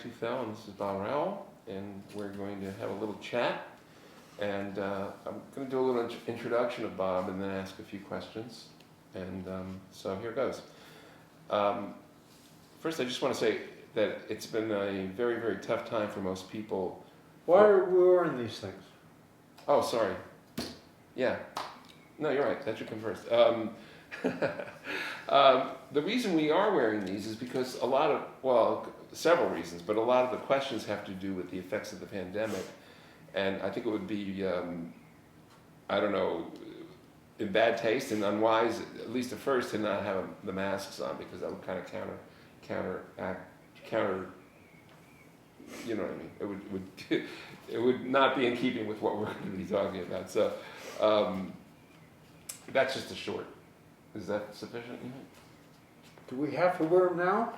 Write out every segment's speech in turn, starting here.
Tufel, and this is Bob Rowell, and we're going to have a little chat. And I'm going to do a little introduction of Bob and then ask a few questions. And so here goes. First, I just want to say that it's been a very, very tough time for most people. Why are we wearing these things? Oh, sorry. Yeah. No, you're right. That should come first. The reason we are wearing these is because several reasons, but a lot of the questions have to do with the effects of the pandemic. And I think it would be, I don't know, in bad taste and unwise, at least at first, to not have the masks on, because that would kind of counter, you know what I mean? It would not be in keeping with what we're going to be talking about. So that's just a short. Is that sufficient? Do we have to wear them now?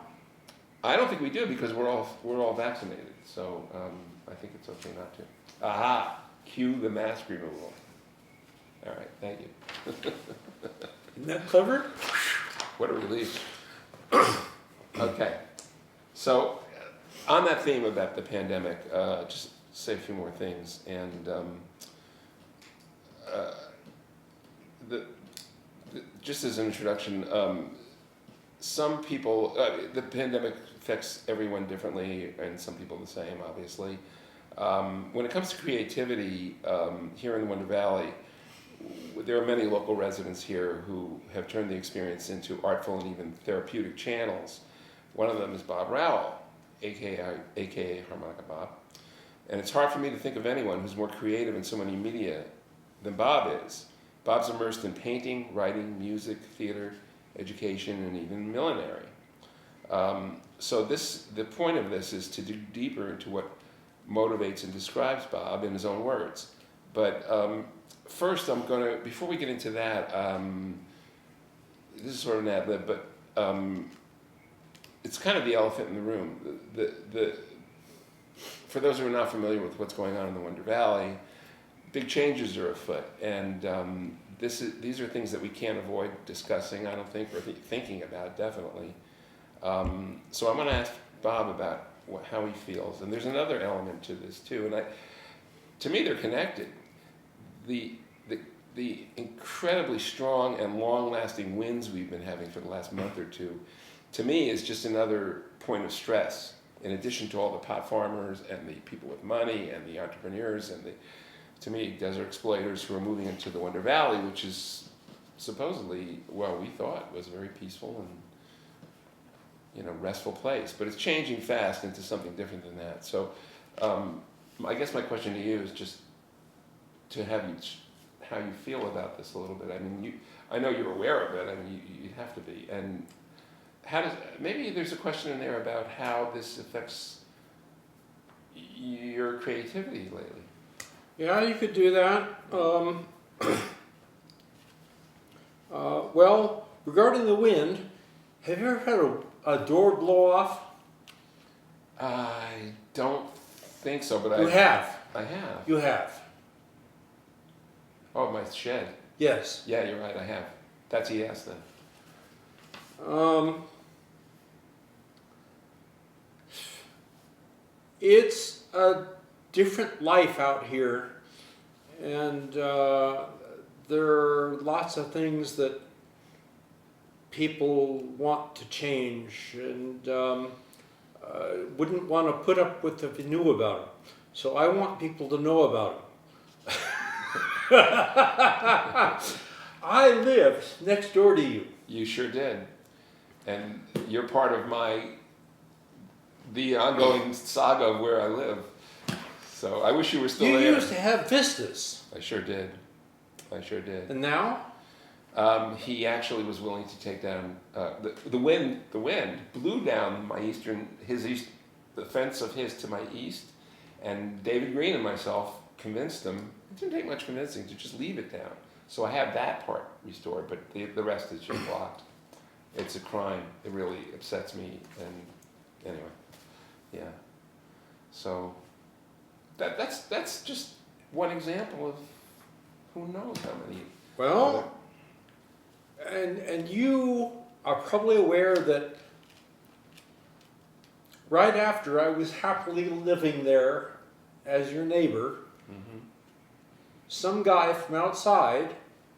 I don't think we do, because we're all vaccinated. So I think it's okay not to. Aha! Cue the mask removal. All right, thank you. Isn't that clever? What a relief. Okay, so on that theme about the pandemic, just say a few more things. And just as an introduction, some people, the pandemic affects everyone differently, and some people the same, obviously. When it comes to creativity, here in the Wonder Valley, there are many local residents here who have turned the experience into artful and even therapeutic channels. One of them is Bob Rowell, aka Harmonica Bob. And it's hard for me to think of anyone who's more creative in so many media than Bob is. Bob's immersed in painting, writing, music, theater, education, and even millinery. So the point of this is to dig deeper into what motivates and describes Bob in his own words. But first, before we get into that, this is sort of an ad lib, but it's kind of the elephant in the room. For those who are not familiar with what's going on in the Wonder Valley, big changes are afoot, and these are things that we can't avoid discussing, I don't think, or thinking about, definitely. So I'm going to ask Bob about how he feels, and there's another element to this too, and to me they're connected. The incredibly strong and long-lasting wins we've been having for the last month or two, to me, is just another point of stress, in addition to all the pot farmers and the people with money and the entrepreneurs and to me, desert exploiters who are moving into the Wonder Valley, which is supposedly, we thought was a very peaceful and restful place, but it's changing fast into something different than that. So I guess my question to you is just to have how you feel about this a little bit. I mean, I know you're aware of it. I mean, you'd have to be. And maybe there's a question in there about how this affects your creativity lately. Yeah, you could do that. Well, regarding the wind, have you ever had a door blow off? I don't think so, but You have. I have. You have. Oh, my shed. Yes. Yeah, you're right, I have. That's a yes then. It's a different life out here, and there are lots of things that people want to change and wouldn't want to put up with if you knew about them. So I want people to know about them. I lived next door to you. You sure did. And you're part of the ongoing saga of where I live. So I wish you were still there. You used to have vistas. I sure did. And now? He actually was willing to take down the wind blew down the fence of his to my east, and David Green and myself convinced him. It didn't take much convincing to just leave it down. So I have that part restored, but the rest is just blocked. It's a crime. It really upsets me. And anyway, yeah. So that's just one example of who knows how many. Well, and you are probably aware that right after I was happily living there as your neighbor, some guy from outside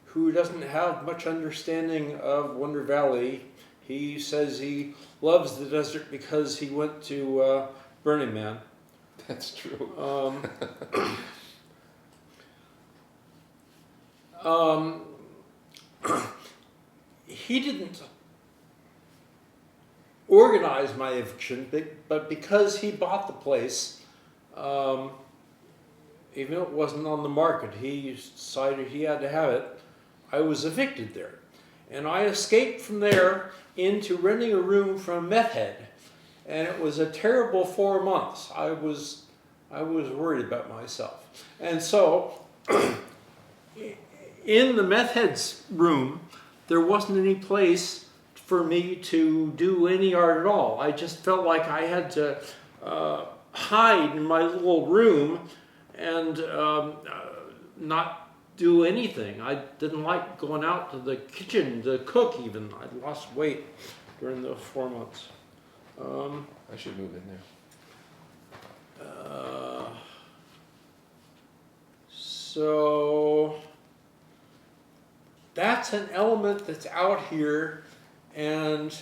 who doesn't have much understanding of Wonder Valley, he says he loves the desert because he went to Burning Man. That's true. He didn't organize my eviction, but because he bought the place, even though it wasn't on the market, he decided he had to have it. I was evicted there. And I escaped from there into renting a room from a meth head. And it was a terrible 4 months. I was worried about myself. And so, in the meth head's room, there wasn't any place for me to do any art at all. I just felt like I had to hide in my little room and not do anything. I didn't like going out to the kitchen to cook even. I lost weight during those 4 months. I should move in there. So that's an element that's out here, and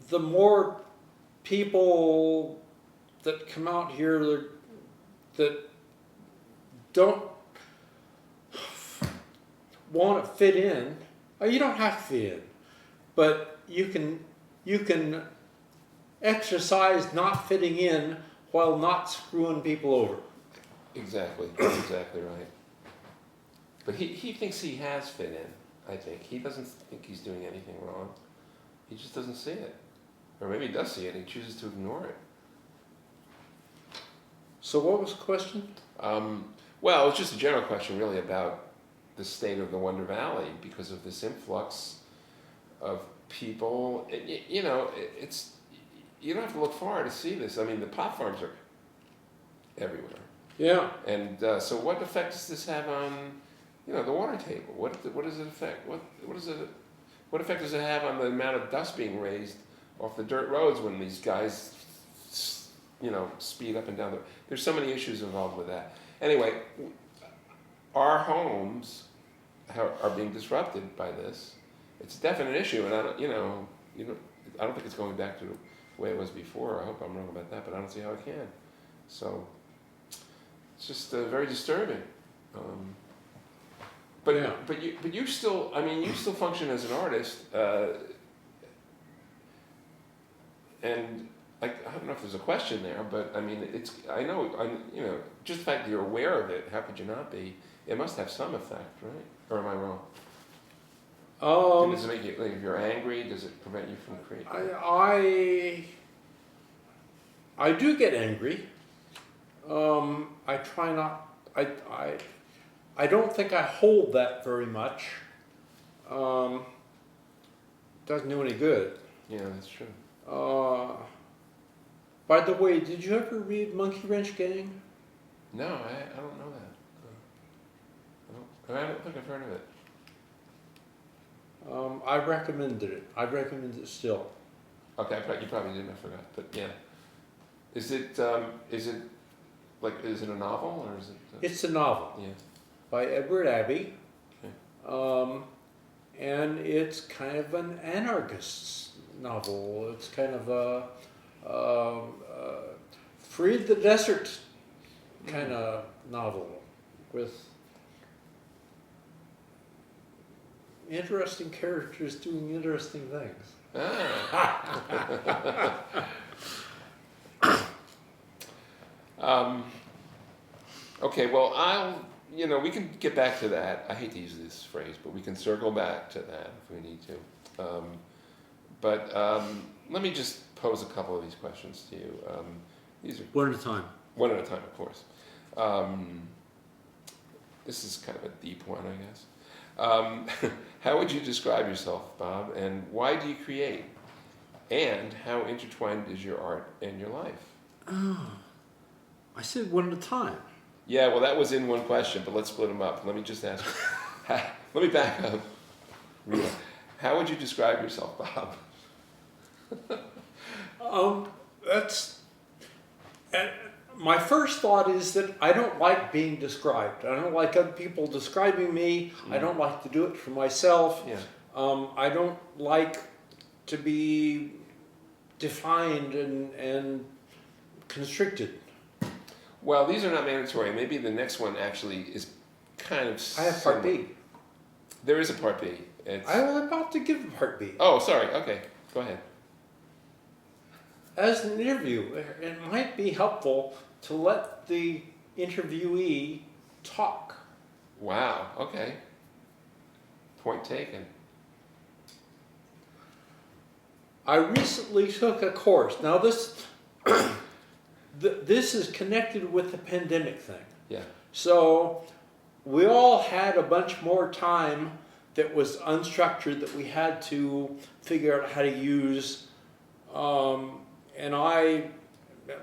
the more people that come out here that don't want to fit in, you don't have to fit in, but you can exercise not fitting in while not screwing people over. Exactly. That's exactly right. But he thinks he has fit in, I think. He doesn't think he's doing anything wrong. He just doesn't see it. Or maybe he does see it and he chooses to ignore it. So what was the question? Well, it's just a general question really about the state of the Wonder Valley because of this influx of people. You know, you don't have to look far to see this. I mean, the pot farms are everywhere. Yeah. And so what effect does this have on, you know, the water table? What does it affect? What effect does it have on the amount of dust being raised off the dirt roads when these guys, you know, speed up and down there's so many issues involved with that. Anyway, our homes are being disrupted by this. It's a definite issue, and I don't think it's going back to the way it was before. I hope I'm wrong about that, but I don't see how it can. So it's just very disturbing. But you still, I mean, you still function as an artist, and I don't know if there's a question there, but I mean, you know, just the fact that you're aware of it, how could you not be? It must have some effect, right? Or am I wrong? Does it make you, like, if you're angry, does it prevent you from creating? I do get angry. I try not. I don't think I hold that very much. Doesn't do any good. Yeah, that's true. By the way, did you ever read Monkey Wrench Gang? No, I don't know that. I don't think I've heard of it. I recommended it. I recommend it still. Okay, you probably didn't. I forgot, but yeah. Is it a novel or is it? It's a novel. Yeah. By Edward Abbey. Okay. And it's kind of an anarchist novel. It's kind of a freed the desert kind of novel with interesting characters doing interesting things. Okay, well, we can get back to that. I hate to use this phrase, but we can circle back to that if we need to. Let me just pose a couple of these questions to you. These are one at a time. One at a time, of course. This is kind of a deep one, I guess. How would you describe yourself, Bob, and why do you create? And how intertwined is your art and your life? Oh, I said one at a time. Yeah, well, that was in one question, but let's split them up. Let me just ask. Let me back up. How would you describe yourself, Bob? That's and my first thought is that I don't like being described. I don't like other people describing me. I don't like to do it for myself. Yeah. I don't like to be defined and constricted. Well, these are not mandatory. Maybe the next one actually is kind of. I have part similar. B. There is a part B. It's... I was about to give part B. Oh, sorry. Okay, go ahead. As an interview, it might be helpful to let the interviewee talk. Wow. Okay. Point taken. I recently took a course. Now this this is connected with the pandemic thing. Yeah. So we all had a bunch more time that was unstructured that we had to figure out how to use. And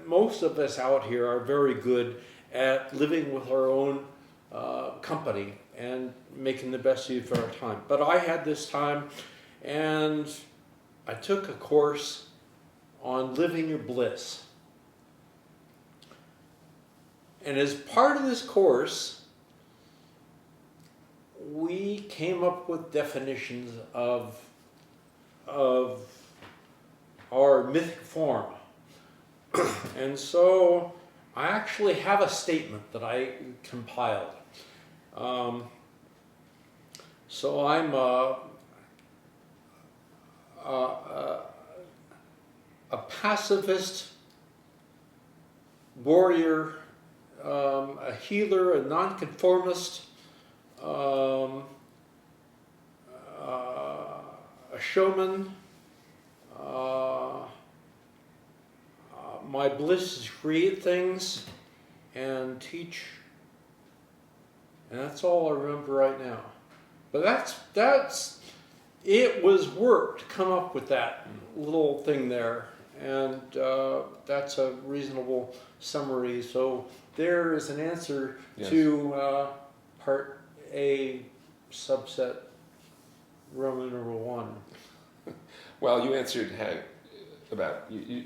most of us out here are very good at living with our own company and making the best use of our time. But I had this time, and I took a course on living your bliss. And as part of this course, we came up with definitions of our mythic form. And so I actually have a statement that I compiled. So I'm a pacifist warrior, a healer, a nonconformist, a showman. My bliss is create things and teach, and that's all I remember right now. But that's it was work to come up with that little thing there, and that's a reasonable summary. So there is an answer to part A, subset Roman numeral 1. Well, you answered how about you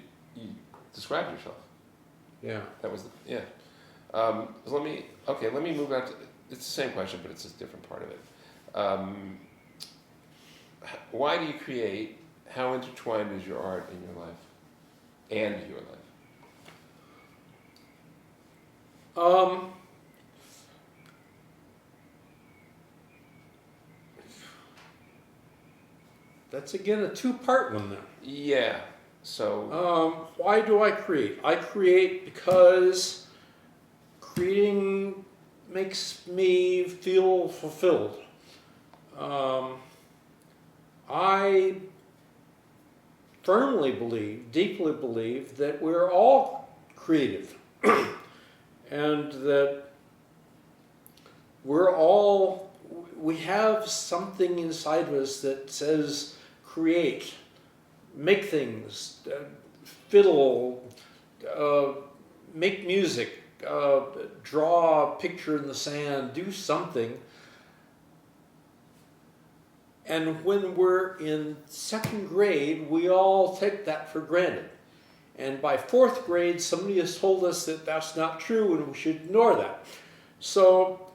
described yourself. Yeah. That was yeah. Let me move on to it's the same question, but it's a different part of it. Why do you create? How intertwined is your art in your life and your life? That's again a two-part one then. Yeah. So. Why do I create? I create because creating makes me feel fulfilled. I firmly believe, deeply believe, that we're all creative and that we have something inside of us that says create, make things, fiddle, make music, draw a picture in the sand, do something. And when we're in second grade, we all take that for granted. And by fourth grade, somebody has told us that that's not true and we should ignore that. So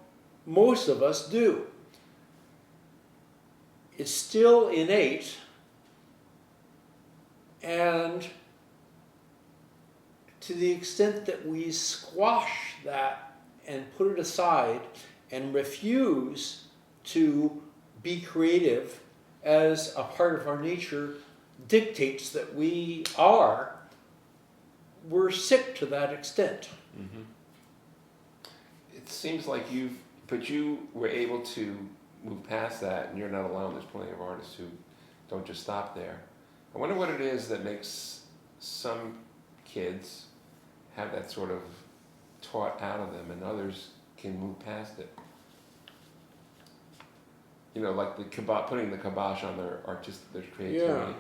most of us do. It's still innate, and to the extent that we squash that and put it aside and refuse to be creative as a part of our nature dictates that we're sick to that extent. Mm-hmm. It seems like you were able to move past that, and you're not alone. There's plenty of artists who don't just stop there. I wonder what it is that makes some kids have that sort of taught out of them, and others can move past it. You know, like putting the kibosh on their creativity.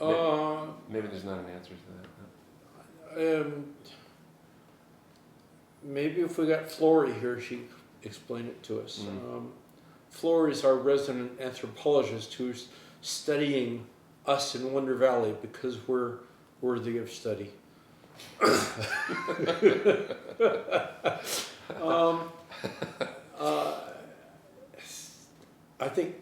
Yeah. Maybe there's not an answer to that. Maybe if we got Flory here, she'd explain it to us. Flory is our resident anthropologist who's studying us in Wonder Valley because we're worthy of study. I think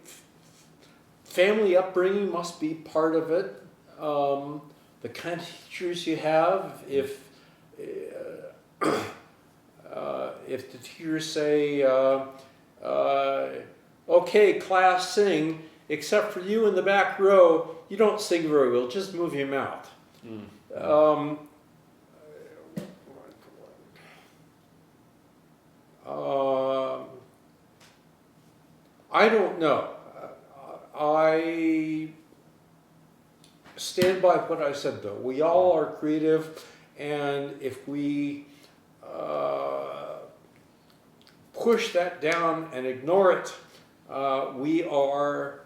family upbringing must be part of it. The kind of teachers you have, if the teachers say, okay, class, sing, except for you in the back row, you don't sing very well, just move your mouth. I don't know. I stand by what I said, though. We all are creative, and if we push that down and ignore it, we are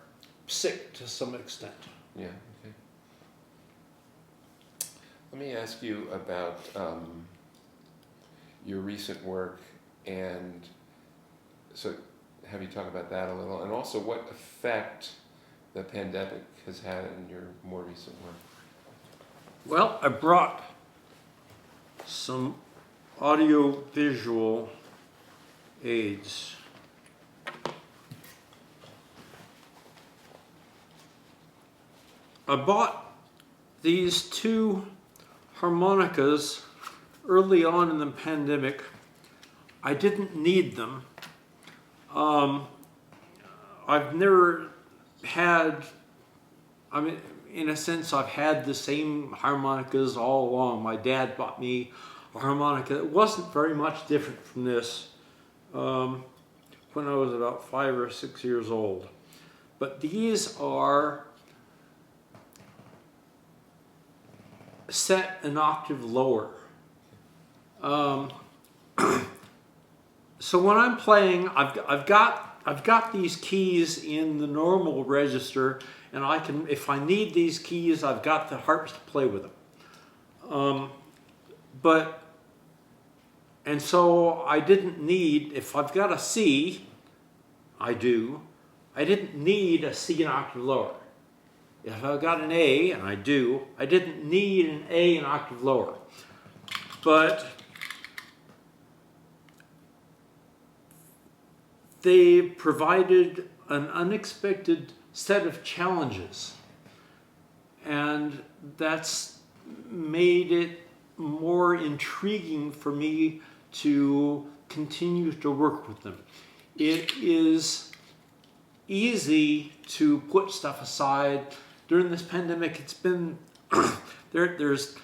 sick to some extent. Yeah, okay. Let me ask you about your recent work, and so have you talk about that a little, and also what effect the pandemic has had in your more recent work. Well, I brought some audio-visual aids. I bought these two harmonicas early on in the pandemic. I didn't need them. I've never had, I mean, in a sense, I've had the same harmonicas all along. My dad bought me a harmonica. It wasn't very much different from this when I was about 5 or 6 years old. But these are set an octave lower. So when I'm playing, I've got these keys in the normal register, and I can, if I need these keys, I've got the harps to play with them. And so I didn't need, if I've got a C, I didn't need a C an octave lower. If I've got an A, and I do, I didn't need an A an octave lower. But they provided an unexpected set of challenges, and that's made it more intriguing for me to continue to work with them. It is easy to put stuff aside. During this pandemic, it's been there's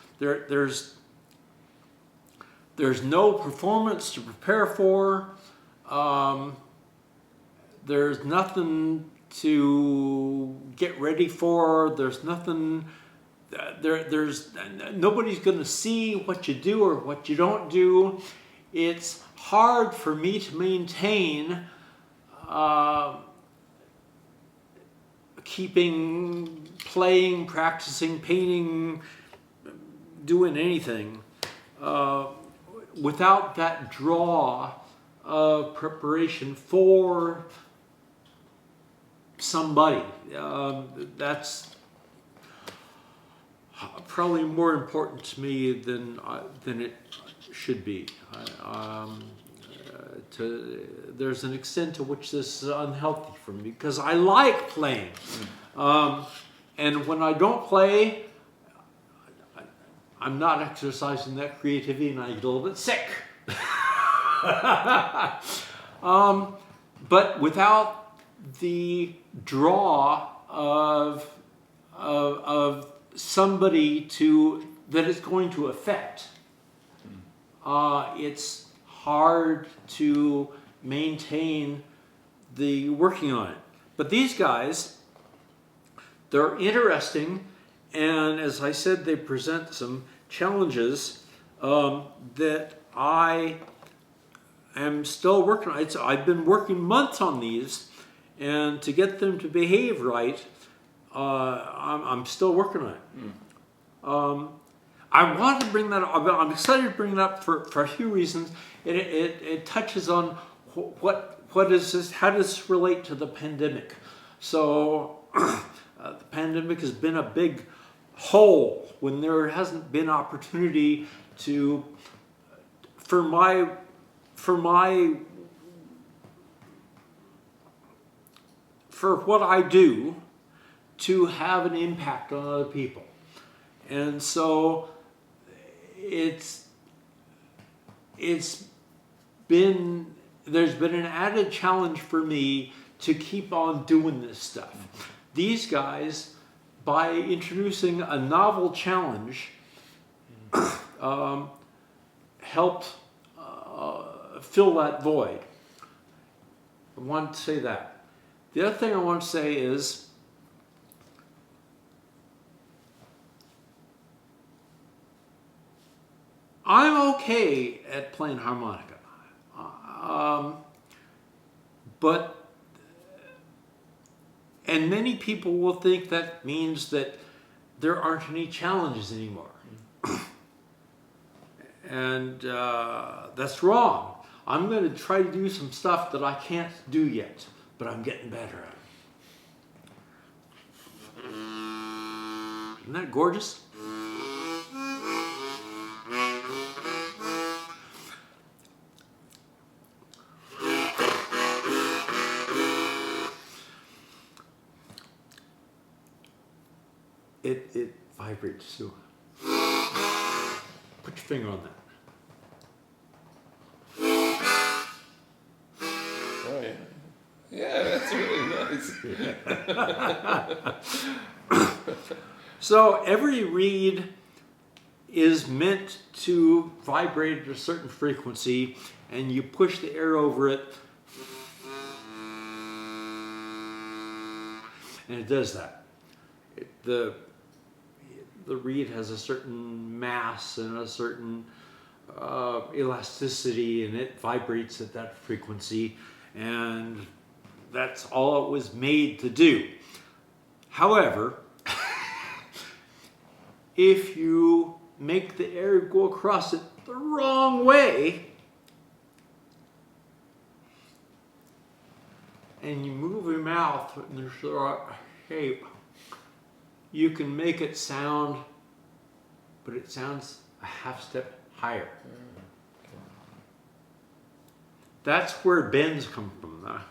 no performance to prepare for. There's nothing to get ready for. There's nothing. There's nobody's going to see what you do or what you don't do. It's hard for me to maintain keeping, playing, practicing, painting, doing anything without that draw of preparation for somebody. That's probably more important to me than it should be. There's an extent to which this is unhealthy for me because I like playing, and when I don't play, I'm not exercising that creativity, and I get a little bit sick. But without the draw of somebody that is going to affect, it's hard to maintain the working on it. But these guys, they're interesting, and as I said, they present some challenges that I am still working on. I've been working months on these, and to get them to behave right, I'm still working on it. I wanted to bring that up. I'm excited to bring it up for a few reasons. It touches on what what is this? How does this relate to the pandemic? So the pandemic has been a big hole when there hasn't been opportunity to, for what I do, to have an impact on other people. And so there's been an added challenge for me to keep on doing this stuff. These guys, by introducing a novel challenge, helped fill that void. I want to say that. The other thing I want to say is, I'm okay at playing harmonica, and many people will think that means that there aren't any challenges anymore. And that's wrong. I'm going to try to do some stuff that I can't do yet, but I'm getting better at it. Isn't that gorgeous? It vibrates too. Put your finger on that. Oh yeah. Yeah, that's really nice. So every reed is meant to vibrate at a certain frequency, and you push the air over it, and it does that. The reed has a certain mass and a certain elasticity, and it vibrates at that frequency, and that's all it was made to do. However, if you make the air go across it the wrong way, and you move your mouth in the shape, you can make it sound, but it sounds a half step higher. That's where bends come from.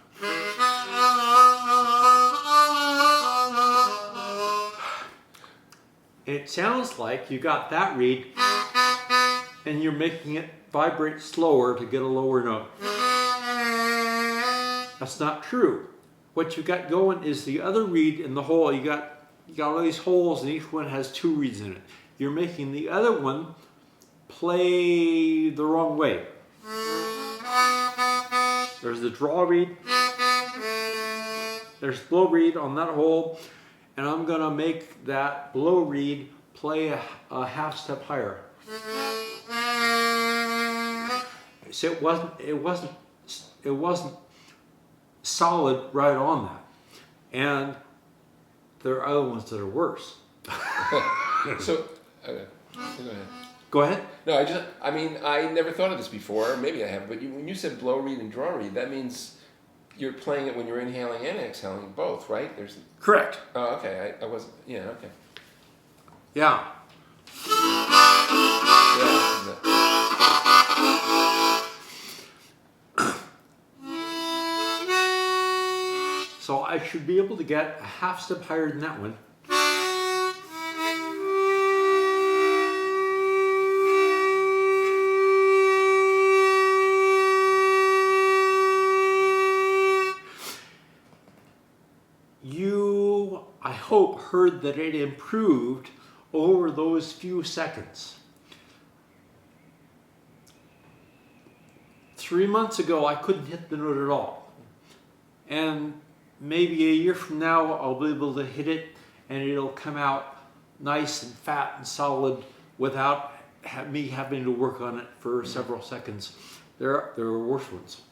It sounds like you got that reed and you're making it vibrate slower to get a lower note. That's not true. What you got going is the other reed in the hole. You got all these holes, and each one has two reeds in it. You're making the other one play the wrong way. There's the draw reed, there's blow reed on that hole, and I'm gonna make that blow reed play a half step higher. So it wasn't solid right on that. And there are other ones that are worse. So, okay, go ahead. Go ahead. No, I never thought of this before. Maybe I have, but when you said blow reed and draw reed, that means you're playing it when you're inhaling and exhaling both, right? Correct. Oh, okay. I wasn't. Yeah. Okay. Yeah. So I should be able to get a half step higher than that one. You, I hope, heard that it improved over those few seconds. 3 months ago, I couldn't hit the note at all. And maybe a year from now, I'll be able to hit it and it'll come out nice and fat and solid without me having to work on it for several seconds. There are worse ones.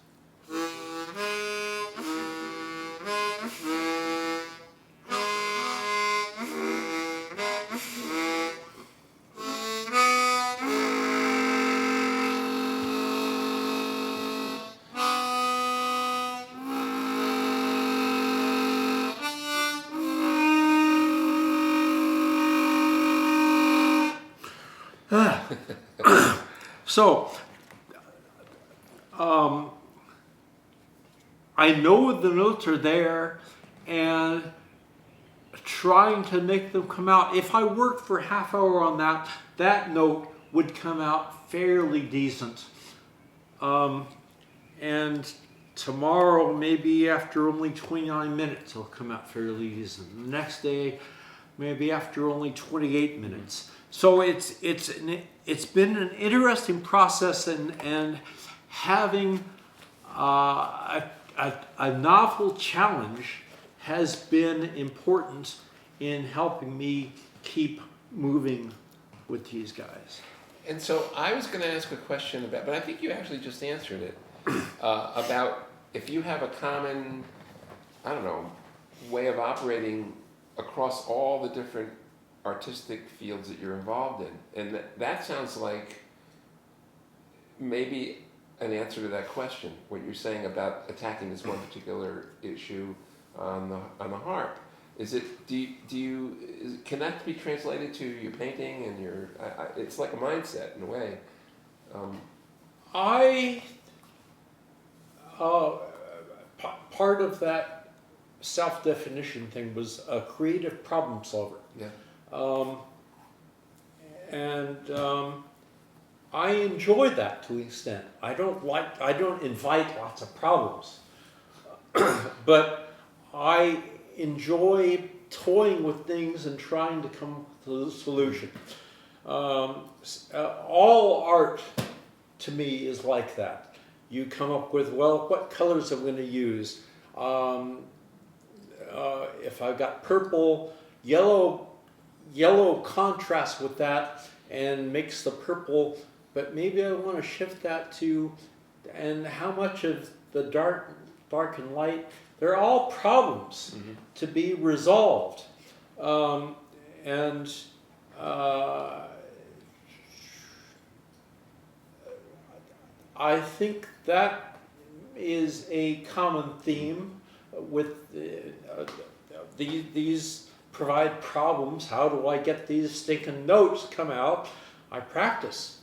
So, I know the notes are there, and trying to make them come out. If I worked for half hour on that, that note would come out fairly decent. And tomorrow, maybe after only 29 minutes, it'll come out fairly decent. The next day, maybe after only 28 minutes. So it's been an interesting process, and having a novel challenge has been important in helping me keep moving with these guys. And so I was going to ask a question about, but I think you actually just answered it, about if you have a common, I don't know, way of operating across all the different artistic fields that you're involved in. And that sounds like maybe an answer to that question, what you're saying about attacking this one particular issue on the harp. Is it, can that be translated to your painting and your, it's like a mindset in a way. Part of that self-definition thing was a creative problem solver. Yeah. I enjoy that to an extent. I don't invite lots of problems, but I enjoy toying with things and trying to come to the solution. All art to me is like that. You come up with, well, what colors I'm going to use. If I've got purple, yellow contrasts with that and makes the purple, but maybe I want to shift that to, and how much of the dark and light. They're all problems to be resolved. I think that is a common theme with these provide problems. How do I get these stinking notes come out? I practice.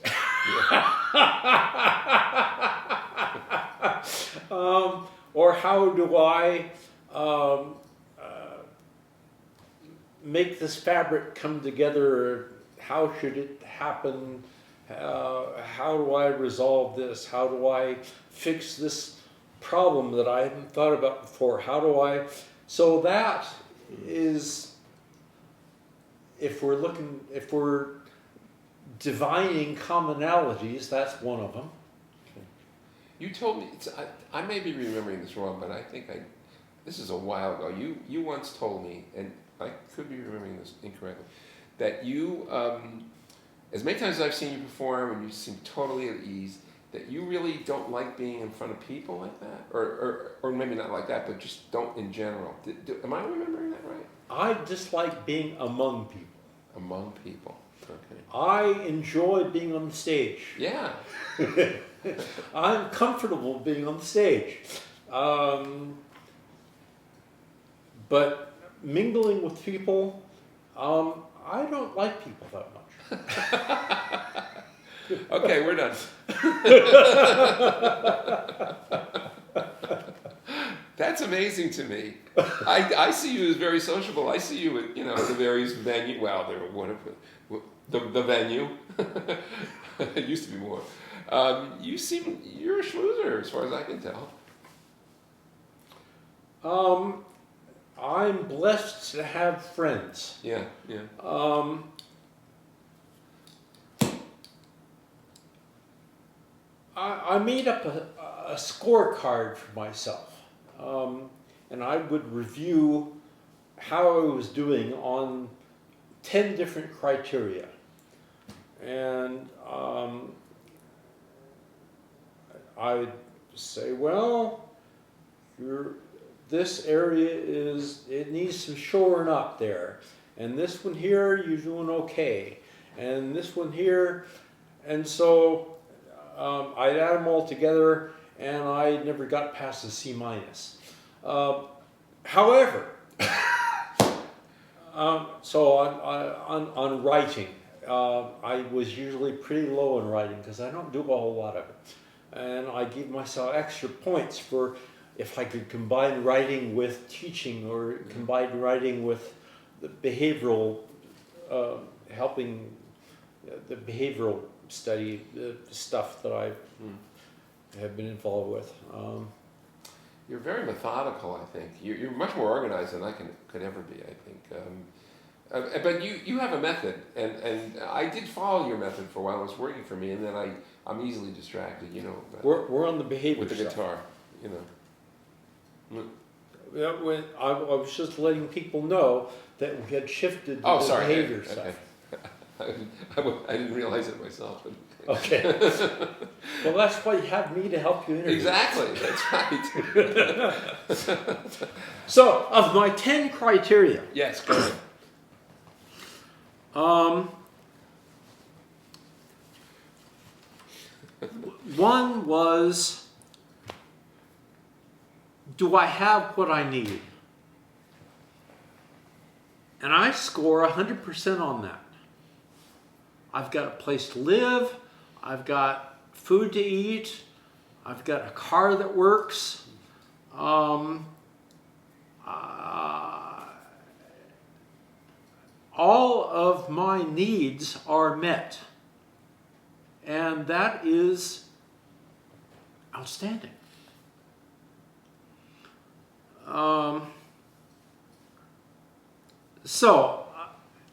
Or how do I make this fabric come together? How should it happen? How do I resolve this? How do I fix this problem that I hadn't thought about before? How do I? So that is, if we're divining commonalities, that's one of them. You told me, I may be remembering this wrong, but I think this is a while ago. You once told me, and I could be remembering this incorrectly, that you, as many times as I've seen you perform and you seem totally at ease, that you really don't like being in front of people like that? Or maybe not like that, but just don't in general. Am I remembering that right? I dislike being among people. Among people, okay. I enjoy being on the stage. Yeah. I'm comfortable being on the stage. But mingling with people, I don't like people that much. Okay, we're done. That's amazing to me. I see you as very sociable. I see you at the various venue. Well, there were one of the venue. It used to be more. You're a schmoozer as far as I can tell. I'm blessed to have friends. Yeah. I made up a scorecard for myself, and I would review how I was doing on 10 different criteria. And I'd say, well, this area it needs some shoring up there. And this one here, you're doing okay. And this one here, and so I'd add them all together, and I never got past a C-. However, so on writing, I was usually pretty low in writing because I don't do a whole lot of it. And I give myself extra points for if I could combine writing with teaching or combine writing with the behavioral, helping the behavioral study, the stuff that I have been involved with. You're very methodical, I think. You're much more organized than I could ever be, I think. But you have a method, and I did follow your method for a while. It was working for me, and then I'm easily distracted, you know. We're on the behavior with the stuff. guitar, you know. Yeah, when I was just letting people know that we had shifted to Oh, the sorry. behavior Okay. stuff. I didn't realize it myself. But Okay. Well, that's why you have me to help you interview. exactly, that's right. So, of my 10 criteria, Yes, go ahead. One was, do I have what I need? And I score 100% on that. I've got a place to live, I've got food to eat, I've got a car that works. All of my needs are met. And that is outstanding. So,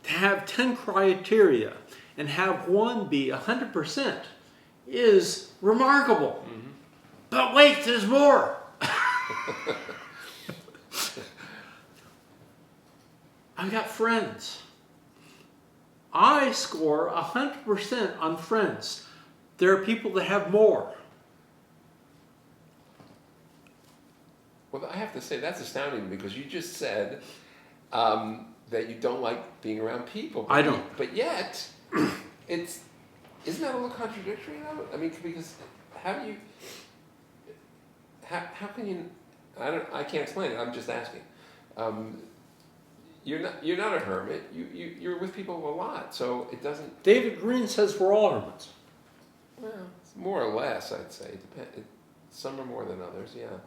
to have 10 criteria and have one be 100% is remarkable. Mm-hmm. But wait, there's more. I've got friends. I score 100% on friends. There are people that have more. Well, I have to say, that's astounding because you just said that you don't like being around people. I don't. But yet, isn't that a little contradictory though? I mean, because how can you, I can't explain it, I'm just asking. You're not a hermit, you're with people a lot, so it doesn't. David Green says we're all hermits. Well, it's more or less, I'd say. Some are more than others, yeah.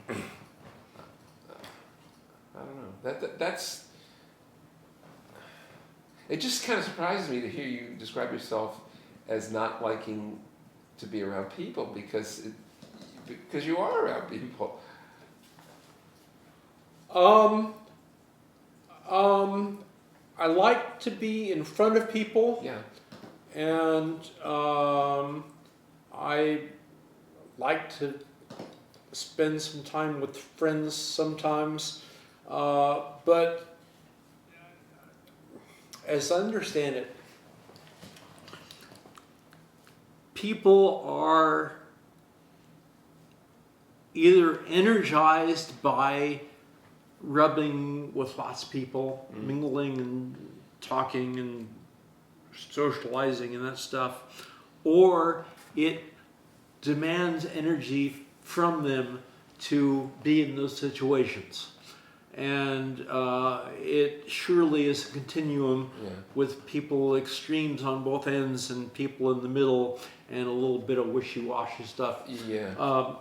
I don't know. That's. It just kind of surprises me to hear you describe yourself as not liking to be around people because you are around people. I like to be in front of people. Yeah. And I like to spend some time with friends sometimes. But as I understand it, people are either energized by rubbing with lots of people, mingling and talking and socializing and that stuff, or it demands energy from them to be in those situations. And it surely is a continuum with people extremes on both ends and people in the middle and a little bit of wishy-washy stuff. Yeah.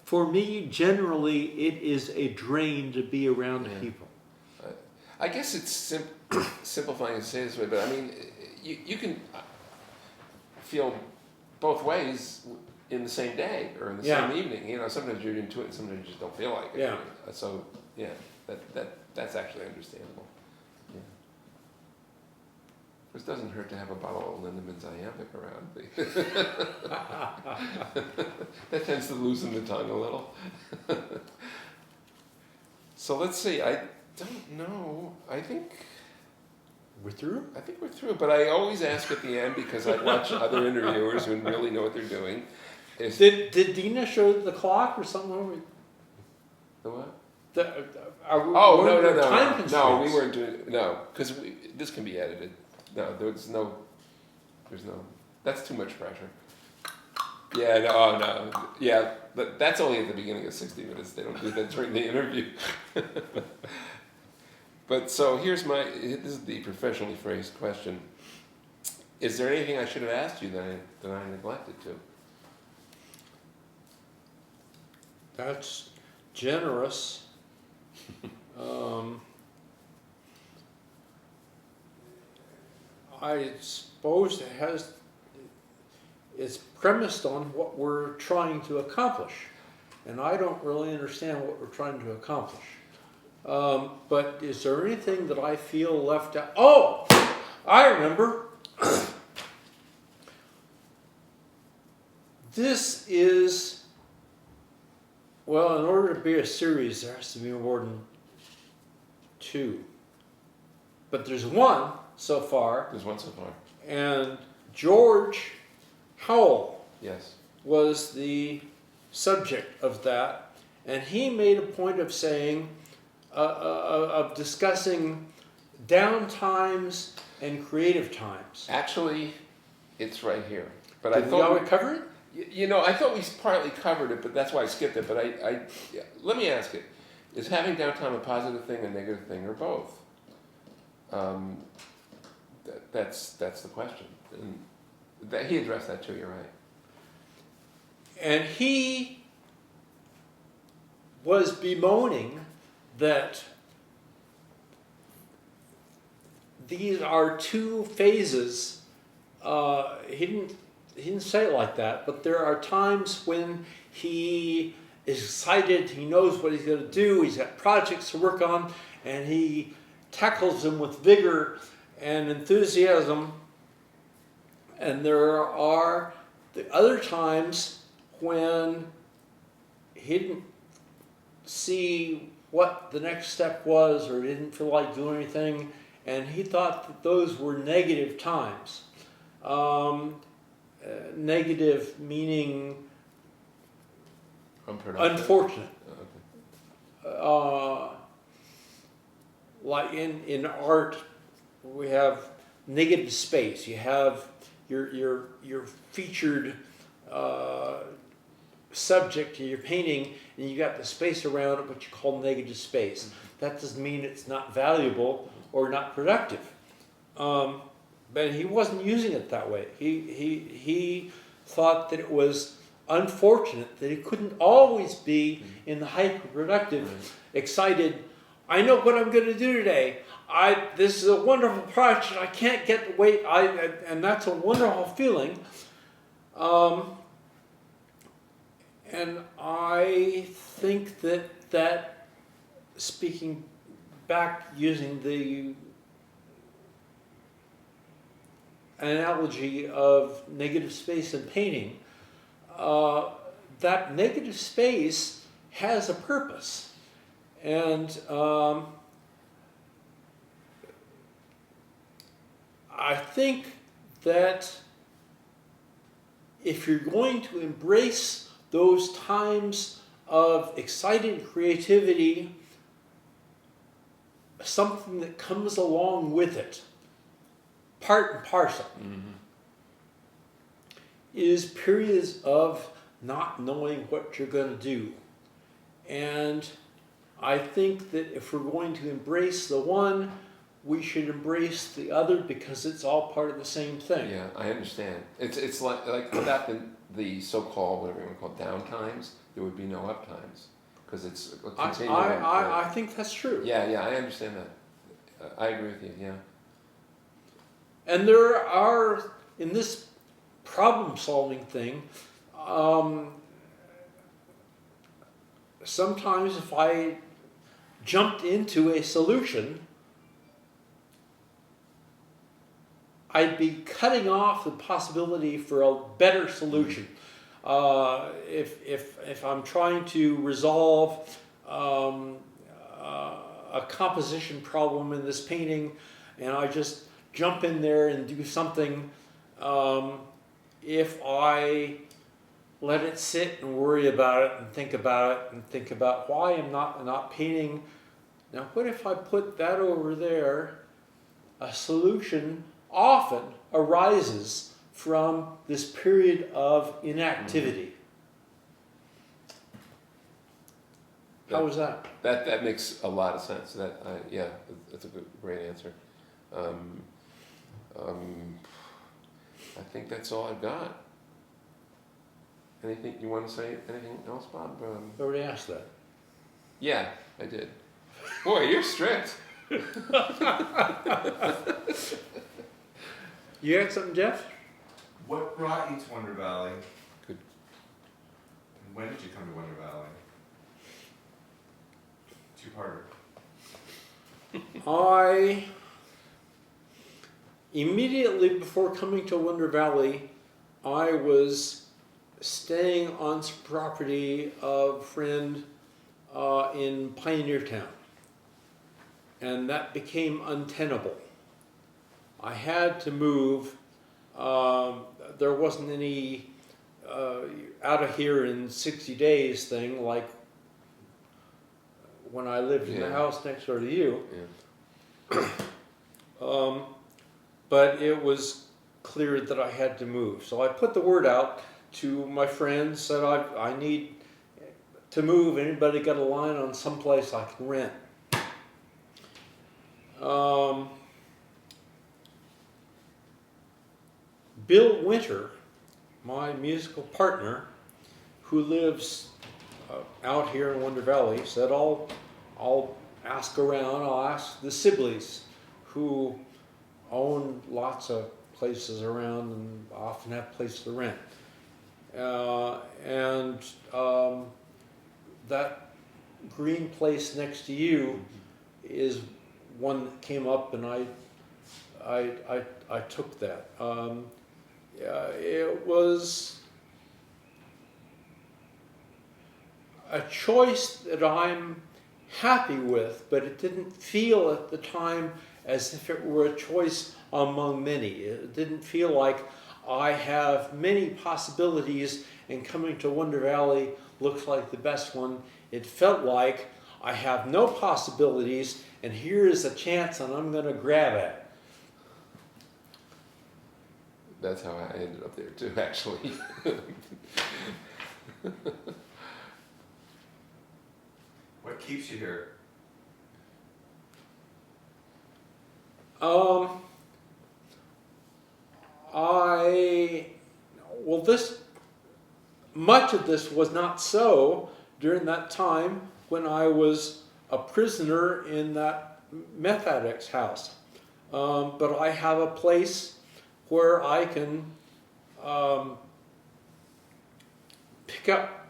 For me, generally, it is a drain to be around people. I guess it's simplifying to say it this way, but I mean, you can feel both ways in the same day or in the same evening. You know, sometimes you're into it and sometimes you just don't feel like it. Yeah. So, yeah, that's actually understandable. Yeah. It doesn't hurt to have a bottle of Lindeman's iambic around. That tends to loosen the tongue a little. So let's see. I don't know. I think we're through. But I always ask at the end because I watch other interviewers who really know what they're doing. Did Dina show the clock or something? The what? No, we weren't doing because this can be edited. No, there's no, that's too much pressure. Yeah, no. Yeah, but that's only at the beginning of 60 Minutes. They don't do that during the interview. But so this is the professionally phrased question. Is there anything I should have asked you that I neglected to? That's generous. I suppose it's premised on what we're trying to accomplish. And I don't really understand what we're trying to accomplish. But is there anything that I feel left out? Oh, I remember. This is, well, in order to be a series, there has to be more than 2. But there's one so far. There's one so far. And George Howell Yes. was the subject of that. And he made a point of saying, of discussing downtimes and creative times. Actually, it's right here. But Did we already cover it? You know, I thought we partly covered it, but that's why I skipped it. But yeah. Let me ask it: is having downtime a positive thing, a negative thing, or both? That's the question. And he addressed that too. You're right. And he was bemoaning that these are 2 phases. He didn't say it like that, but there are times when he is excited, he knows what he's going to do, he's got projects to work on, and he tackles them with vigor and enthusiasm. And there are the other times when he didn't see what the next step was or didn't feel like doing anything, and he thought that those were negative times. Negative meaning unfortunate. Okay. Like in art, we have negative space. You have your featured subject to your painting, and you got the space around it, what you call negative space. That doesn't mean it's not valuable or not productive. But he wasn't using it that way. He thought that it was unfortunate that he couldn't always be in the hyper-productive, excited. I know what I'm going to do today. This is a wonderful project. I can't get the weight. And that's a wonderful feeling. And I think that speaking back using the analogy of negative space in painting, that negative space has a purpose. And I think that if you're going to embrace those times of excited creativity, something that comes along with it, part and parcel, is periods of not knowing what you're going to do. And I think that if we're going to embrace the one, we should embrace the other because it's all part of the same thing. Yeah, I understand. It's like without the so-called, whatever you want to call it, downtimes, there would be no uptimes because it's a continuum. I think that's true. Yeah, I understand that. I agree with you. Yeah. And there are, in this problem-solving thing, sometimes if I jumped into a solution, I'd be cutting off the possibility for a better solution. If I'm trying to resolve a composition problem in this painting, and I just jump in there and do something, if I let it sit and worry about it and think about why I'm not painting. Now, what if I put that over there? A solution often arises from this period of inactivity. How was that? That makes a lot of sense. Yeah, that's a great answer. I think that's all I've got. Anything you want to say? Anything else, Bob? I already asked that. Yeah, I did. Boy, you're strict. You got something, Jeff? What brought you to Wonder Valley? Good. And when did you come to Wonder Valley? Two-parter. I, immediately before coming to Wonder Valley, I was staying on some property of a friend in Pioneer Town. And that became untenable. I had to move. There wasn't any out of here in 60 days thing like when I lived in the house next door to you. Yeah. But it was clear that I had to move. So I put the word out to my friends, said I need to move. Anybody got a line on someplace I can rent? Bill Winter, my musical partner, who lives out here in Wonder Valley, said I'll ask around. I'll ask the Sibleys, who own lots of places around and often have places to rent. That green place next to you is one that came up, and I took that. It was a choice that I'm happy with, but it didn't feel at the time as if it were a choice among many. It didn't feel like I have many possibilities and coming to Wonder Valley looks like the best one. It felt like I have no possibilities and here is a chance and I'm going to grab at it. That's how I ended up there too, actually. What keeps you here? Much of this was not so during that time when I was a prisoner in that meth addict's house. But I have a place where I can pick up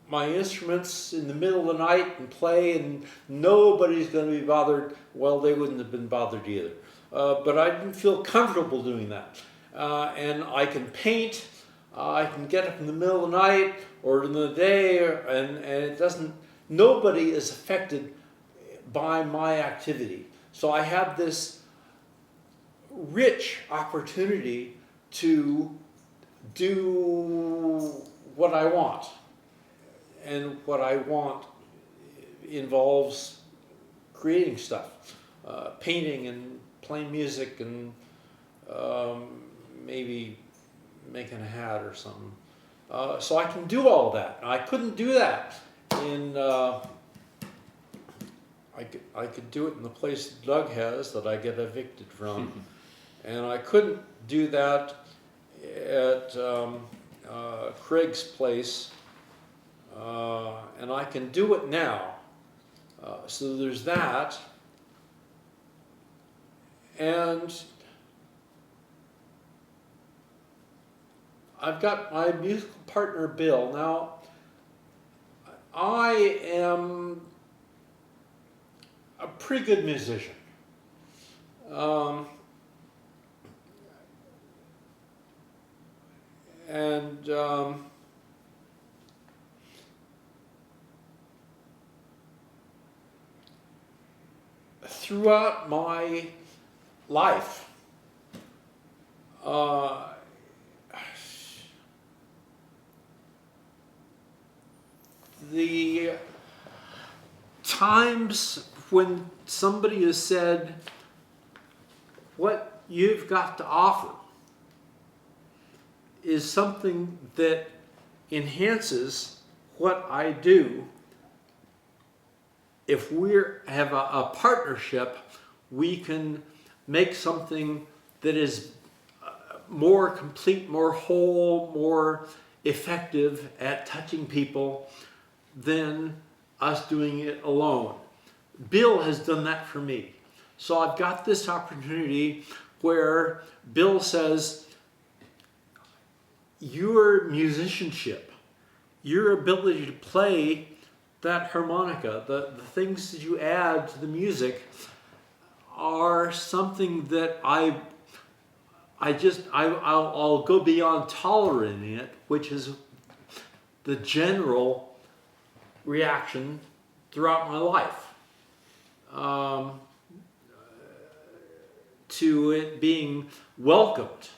my instruments in the middle of the night and play, and nobody's going to be bothered. Well, they wouldn't have been bothered either. But I didn't feel comfortable doing that. And I can paint. I can get up in the middle of the night or in the day, and it doesn't. Nobody is affected by my activity. So I have this rich opportunity to do what I want. And what I want involves creating stuff, painting and playing music and maybe making a hat or something. So I can do all that. I couldn't do that in, I could do it in the place Doug has that I get evicted from. And I couldn't do that at Craig's place. And I can do it now. So there's that. And I've got my musical partner, Bill. Now, I am a pretty good musician. Throughout my life, the times when somebody has said, what you've got to offer is something that enhances what I do. If we have a partnership, we can make something that is more complete, more whole, more effective at touching people than us doing it alone. Bill has done that for me. So I've got this opportunity where Bill says, your musicianship, your ability to play that harmonica, the things that you add to the music are something that I'll go beyond tolerating it, which is the general reaction throughout my life. To it being welcomed.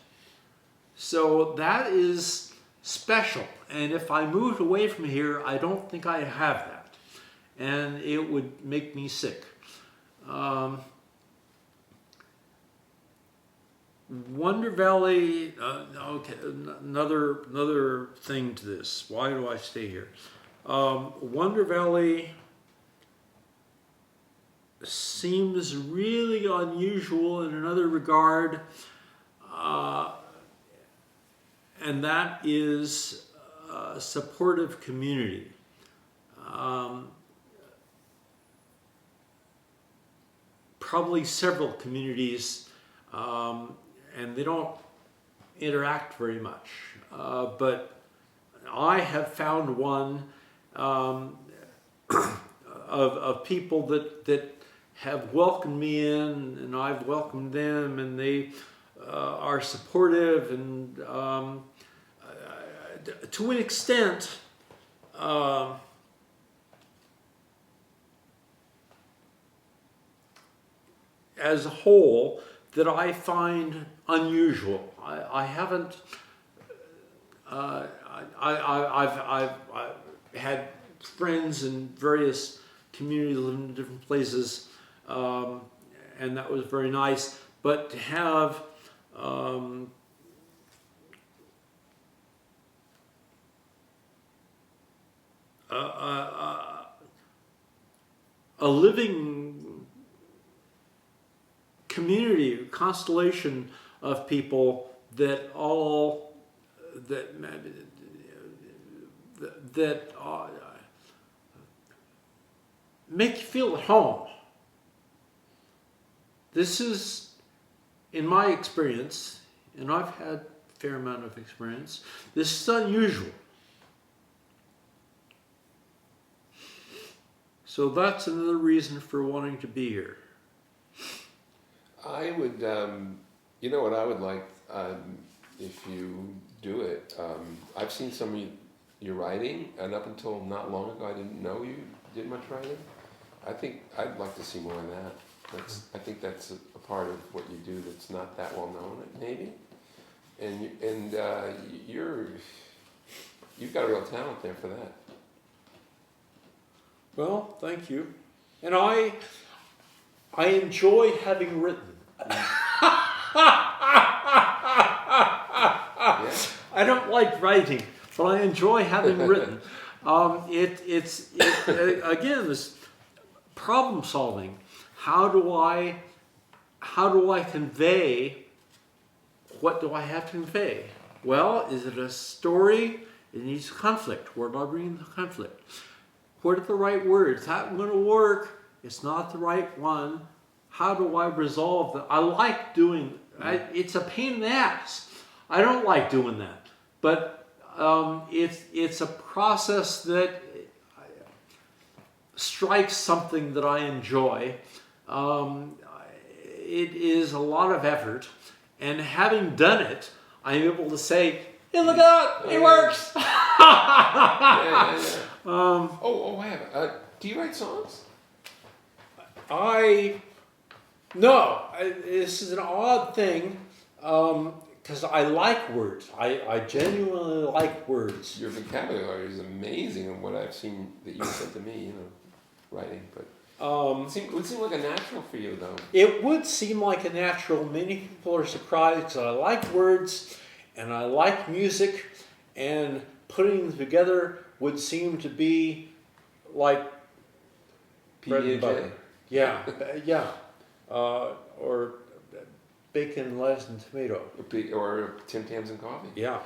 So that is special. And if I moved away from here, I don't think I have that. And it would make me sick. Wonder Valley, okay, another thing to this. Why do I stay here? Wonder Valley seems really unusual in another regard, and that is a supportive community. Probably several communities, and they don't interact very much, but I have found one of people that have welcomed me in, and I've welcomed them, and they are supportive, and to an extent, as a whole, that I find unusual. I haven't. I've had friends in various communities, living in different places. And that was very nice. But to have a living community, constellation of people that all make you feel at home. This is, in my experience, and I've had a fair amount of experience, this is unusual. So that's another reason for wanting to be here. I would, you know what I would like, if you do it, I've seen some of your writing, and up until not long ago I didn't know you did much writing. I think I'd like to see more of that. I think that's a part of what you do that's not that well known, maybe. And you've got a real talent there for that. Well, thank you. And I enjoy having written. Yeah. I don't like writing, but I enjoy having written. It's again, this problem solving. How do I convey? What do I have to convey? Well, is it a story? It needs conflict. Where do I bring the conflict? What are the right words? That going to work. It's not the right one. How do I resolve that? I like doing. It's a pain in the ass. I don't like doing that, but it's a process that strikes something that I enjoy. It is a lot of effort, and having done it, I'm able to say, "Hey, look at that! It works." Yeah. I have. Do you write songs? This is an odd thing, because I like words. I genuinely like words. Your vocabulary is amazing, and what I've seen that you said to me, writing. But it would seem like a natural for you, though. It would seem like a natural. Many people are surprised because I like words, and I like music, and putting them together would seem to be like bread and butter. Yeah. Or bacon, lettuce, and tomato. Or Tim Tams and coffee. Yeah.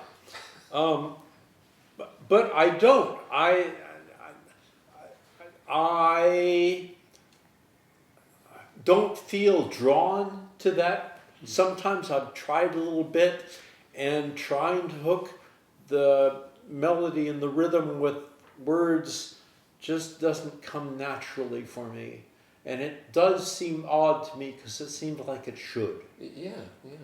But I don't. I don't feel drawn to that. Sometimes I've tried a little bit, and trying to hook the melody and the rhythm with words just doesn't come naturally for me. And it does seem odd to me because it seems like it should. Yeah, yeah.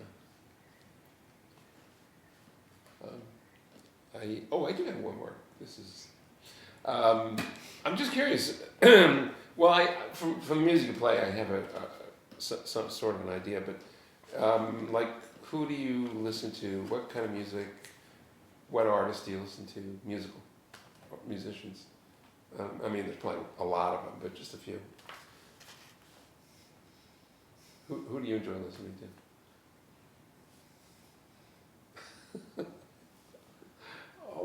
I do have one more. This is. I'm just curious. Well, from music you play, I have some sort of an idea, but like, who do you listen to? What kind of music? What artists do you listen to? Musicians. I mean, there's probably a lot of them, but just a few. Who do you enjoy listening to?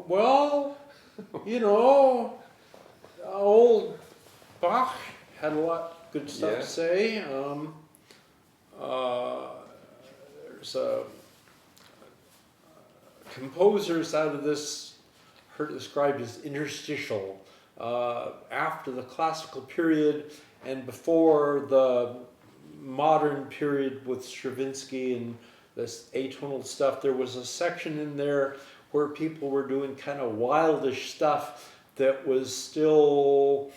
Well, old Bach had a lot of good stuff to say. There's composers out of this, heard described as interstitial, after the classical period and before the modern period with Stravinsky and this atonal stuff. There was a section in there where people were doing kind of wildish stuff that was still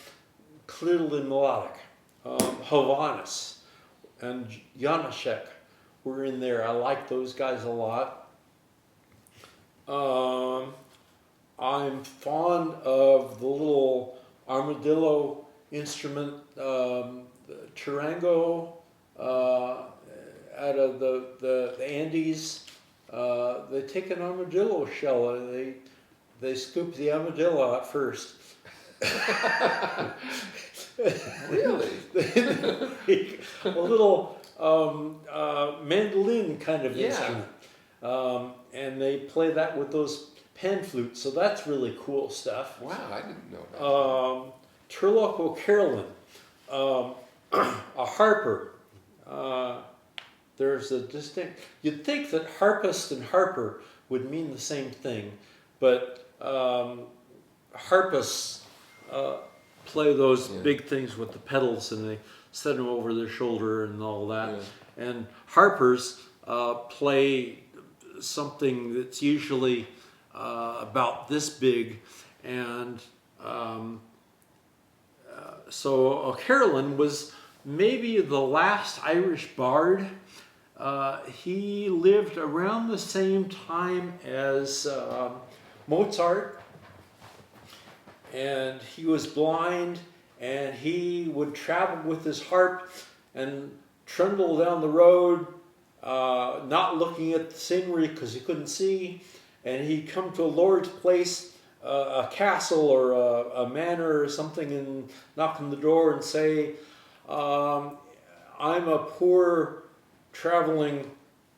clearly melodic. Hovanes and Janacek were in there. I like those guys a lot. I'm fond of the little armadillo instrument, the charango, out of the Andes. They take an armadillo shell and they scoop the armadillo out first. Really? A little mandolin kind of instrument. And they play that with those pan flutes, so that's really cool stuff. Wow, I didn't know about that. Turlock O'Carolan, a harper. There's a distinct. You'd think that harpist and harper would mean the same thing, but harpists play those big things with the pedals, and they set them over their shoulder and all that. Yeah. And harpers play something that's usually about this big, and so O'Carolan was maybe the last Irish bard. He lived around the same time as Mozart, and he was blind, and he would travel with his harp and trundle down the road, not looking at the scenery because he couldn't see, and he'd come to a lord's place, a castle or a manor or something, and knock on the door and say, I'm a poor traveling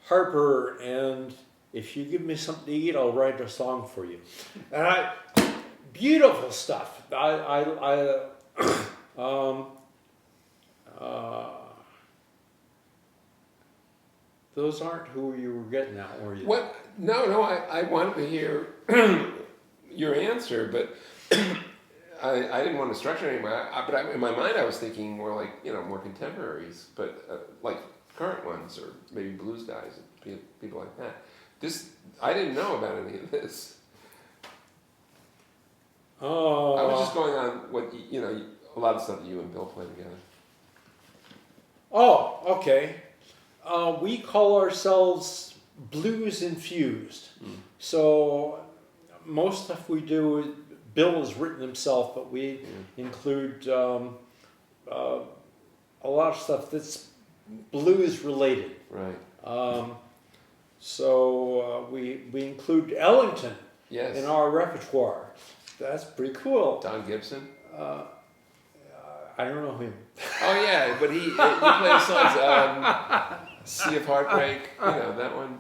harper, and if you give me something to eat, I'll write a song for you. And beautiful stuff. Those aren't who you were getting at, were you? What? No, I wanted to hear your answer, but I didn't want to structure it anyway. But in my mind, I was thinking more like, more contemporaries, but like current ones, or maybe blues guys, people like that. I didn't know about any of this. Oh. I was just going on what, a lot of stuff that you and Bill play together. Oh, okay. We call ourselves blues infused. So most stuff we do, Bill has written himself, but we include a lot of stuff that's blues related. Right. So we include Ellington in our repertoire. That's pretty cool. Don Gibson? I don't know him. Oh yeah, but he plays songs, Sea of Heartbreak, that one.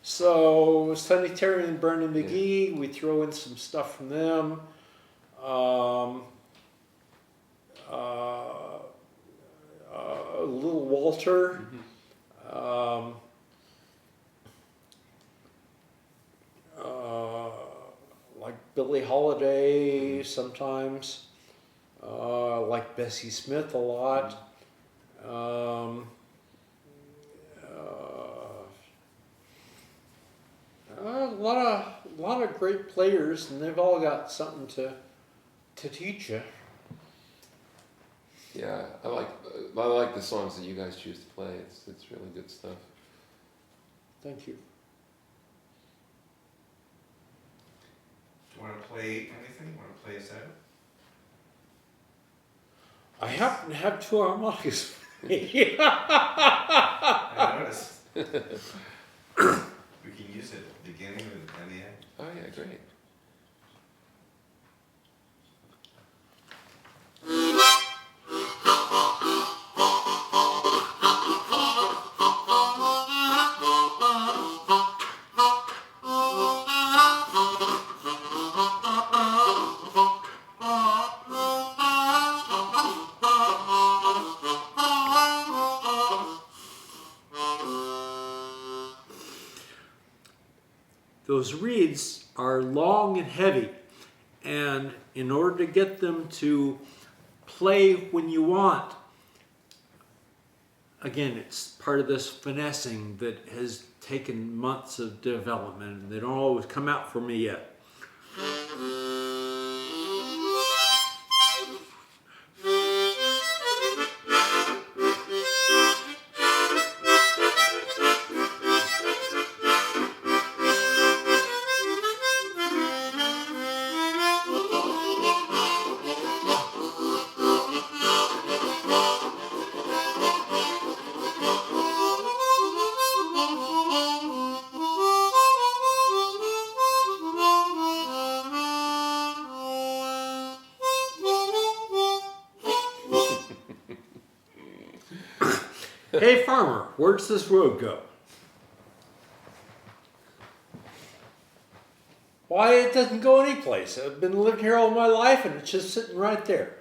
So Sonny Terry and Bernie McGee, we throw in some stuff from them. Little Walter. Like Billie Holiday sometimes. Like Bessie Smith a lot. A lot of great players, and they've all got something to teach you. Yeah, I like the songs that you guys choose to play. It's really good stuff. Thank you. Do you want to play anything? Want to play us out? I happen to have two harmonicas. I noticed. We can use it at the beginning and the end. Oh yeah, great. Those reeds are long and heavy, and in order to get them to play when you want, again, it's part of this finessing that has taken months of development, and they don't always come out for me yet. Hey farmer, where does this road go? Why, it doesn't go anyplace. I've been living here all my life and it's just sitting right there.